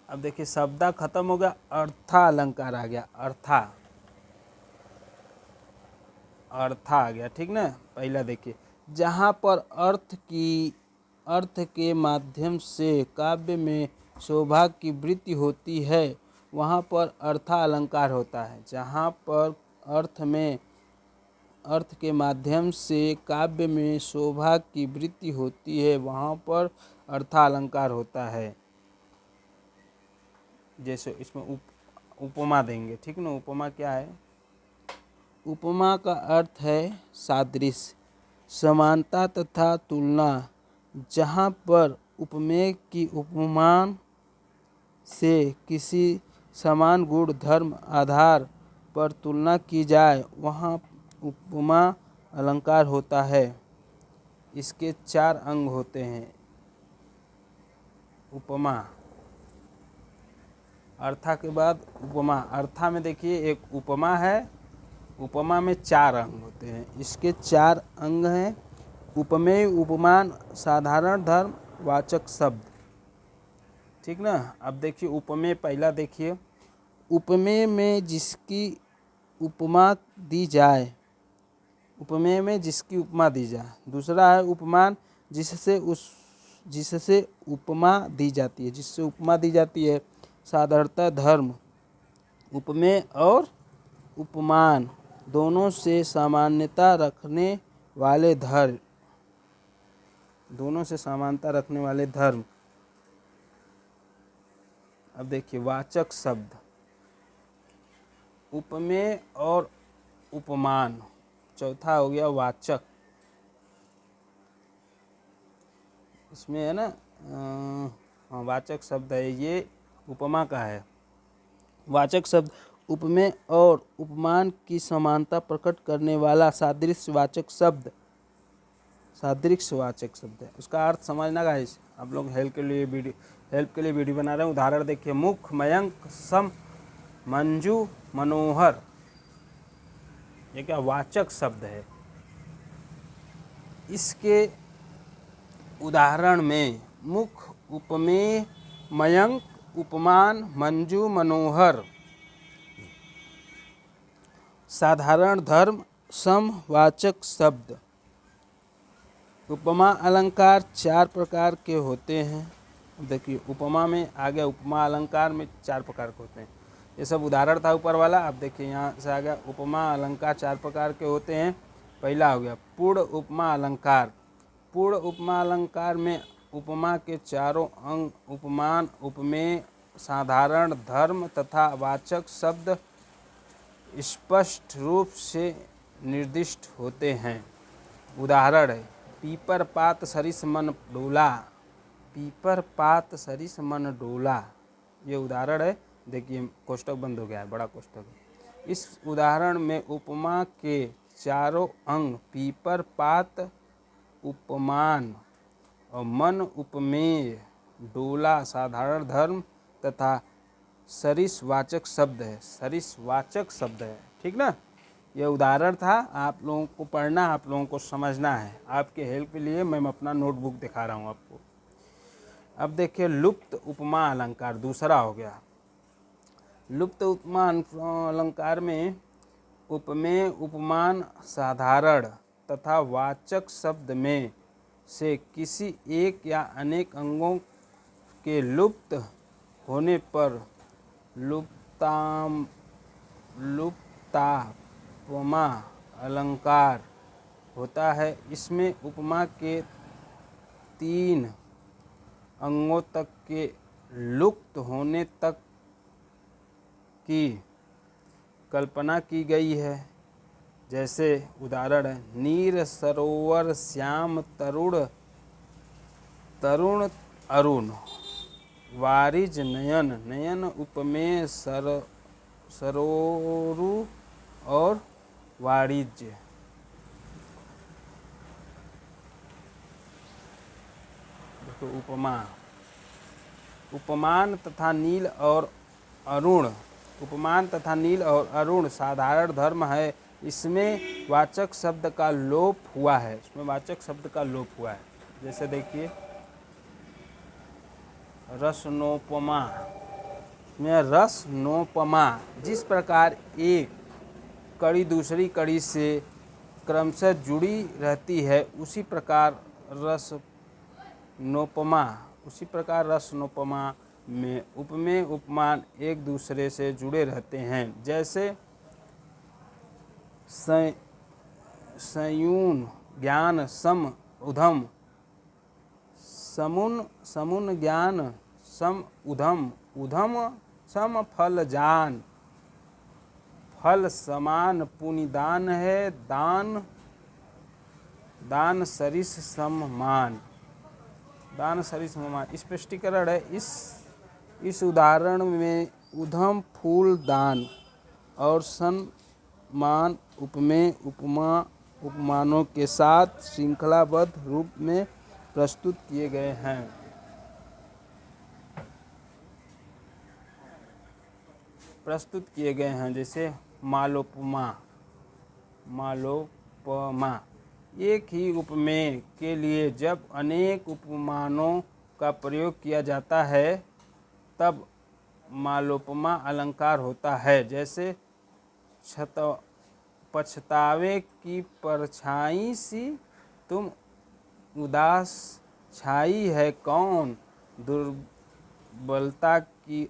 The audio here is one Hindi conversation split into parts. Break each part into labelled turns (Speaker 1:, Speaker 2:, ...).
Speaker 1: अब देखिए शब्दा खत्म हो गया, अर्था अलंकार आ गया। अर्था आ गया, ठीक ना। पहला देखिए, जहाँ पर अर्थ के माध्यम से काव्य में शोभा की वृद्धि होती है वहाँ पर अर्था अलंकार होता है। जहाँ पर अर्थ के माध्यम से काव्य में शोभा की वृद्धि होती है वहाँ पर अर्था अलंकार होता है। जैसे इसमें उपमा देंगे, ठीक ना। उपमा क्या है? उपमा का अर्थ है सादृश्य, समानता तथा तुलना। जहाँ पर उपमेय की उपमान से किसी समान गुण धर्म आधार पर तुलना की जाए वहाँ उपमा अलंकार होता है। इसके 4 अंग होते हैं। उपमा, अर्था के बाद उपमा। अर्था में देखिए एक उपमा है, उपमा में 4 अंग होते हैं। इसके 4 अंग हैं। उपमेय, उपमान, साधारण धर्म, वाचक शब्द, ठीक ना। अब देखिए उपमेय, पहला देखिए, उपमेय में जिसकी उपमा दी जाए, उपमेय में जिसकी उपमा दी जाए। दूसरा है उपमान, जिससे उपमा दी जाती है, जिससे उपमा दी जाती है। साधारणतः धर्म, उपमेय और उपमान दोनों से समानता रखने वाले धर्म, दोनों से समानता रखने वाले धर्म। अब देखिए वाचक शब्द, उपमेय और उपमान। चौथा हो गया वाचक। इसमें है ना, हाँ वाचक शब्द है, ये उपमा का है। वाचक शब्द उपमेय और उपमान की समानता प्रकट करने वाला सादृश्यवाचक शब्द, सादृश्यवाचक शब्द है। उसका अर्थ समझना गाइस, आप लोग हेल्प के लिए वीडियो बना रहे हैं। उदाहरण देखिए, मुख, मयंक, सम, मंजू, मनोहर। ये क्या वाचक शब्द है। इसके उदाहरण में मुख, उपमेय, मयंक, उपमान, मंजू, मनोहर, साधारण धर्म, सम, वाचक शब्द। उपमा अलंकार 4 प्रकार के होते हैं। देखिए उपमा में आ गया, उपमा अलंकार में 4 प्रकार के होते हैं। ये सब उदाहरण था ऊपर वाला। अब देखिए यहाँ से आ गया, उपमा अलंकार 4 प्रकार के होते हैं। पहला हो गया पूर्ण उपमा अलंकार। पूर्ण उपमा अलंकार में उपमा के चारों अंग उपमान, उपमेय, साधारण धर्म तथा वाचक शब्द स्पष्ट रूप से निर्दिष्ट होते हैं। उदाहरण है, पीपर पात सरिस मन डोला। पीपर पात सरिस मन डोला, ये उदाहरण है। देखिए कोष्टक बंद हो गया है, बड़ा कोष्टक है। इस उदाहरण में उपमा के चारों अंग पीपर, पात उपमान और मन उपमेय, डोला साधारण धर्म तथा सरिस वाचक शब्द है। सरिस वाचक शब्द है, ठीक ना। यह उदाहरण था, आप लोगों को पढ़ना, आप लोगों को समझना है। आपके हेल्प के लिए मैं अपना नोटबुक दिखा रहा हूँ आपको। अब देखिए लुप्त उपमा अलंकार दूसरा हो गया। लुप्त उपमा अलंकार में उपमेय, उपमान, साधारण तथा वाचक शब्द में से किसी एक या अनेक अंगों के लुप्त होने पर लुप्तापमा अलंकार होता है। इसमें उपमा के 3 अंगों तक के लुप्त होने तक की कल्पना की गई है। जैसे उदाहरण है, नीर सरोवर श्याम तरुण अरुण, वारिज नयन, नयन उपमेय सरोरु और वाणिज्य। देखो उपमा, उपमान तथा नील और अरुण, उपमान तथा नील और अरुण साधारण धर्म है। इसमें वाचक शब्द का लोप हुआ है, इसमें वाचक शब्द का लोप हुआ है। जैसे देखिए रसनोपमा, में रसनोपमा, जिस प्रकार एक कड़ी दूसरी कड़ी से क्रमशः जुड़ी रहती है, उसी प्रकार रसनोपमा में उपमेय उपमान एक दूसरे से जुड़े रहते हैं। जैसे संयून ज्ञान सम उधम, समुन ज्ञान सम उधम, उधम सम फल जान, फल समान पुनिदान है, दान सरिस सम मान, दान सरिस सम मान। स्पष्टीकरण है, इस उदाहरण में उधम फूल दान और सम्मान उपमेय उपमानों के साथ श्रृंखलाबद्ध रूप में प्रस्तुत किए गए हैं। जैसे मालोपमा, एक ही उपमेय के लिए जब अनेक उपमानों का प्रयोग किया जाता है तब मालोपमा अलंकार होता है। जैसे पछतावे की परछाई सी तुम उदास छाई है कौन, दुर्बलता की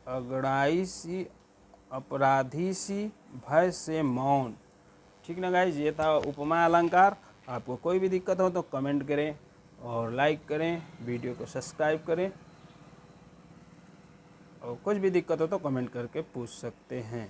Speaker 1: अगड़ाई सी अपराधी सी भय से मौन। ठीक ना गाइज, ये था उपमा अलंकार। आपको कोई भी दिक्कत हो तो कमेंट करें और लाइक करें, वीडियो को सब्सक्राइब करें, और कुछ भी दिक्कत हो तो कमेंट करके पूछ सकते हैं।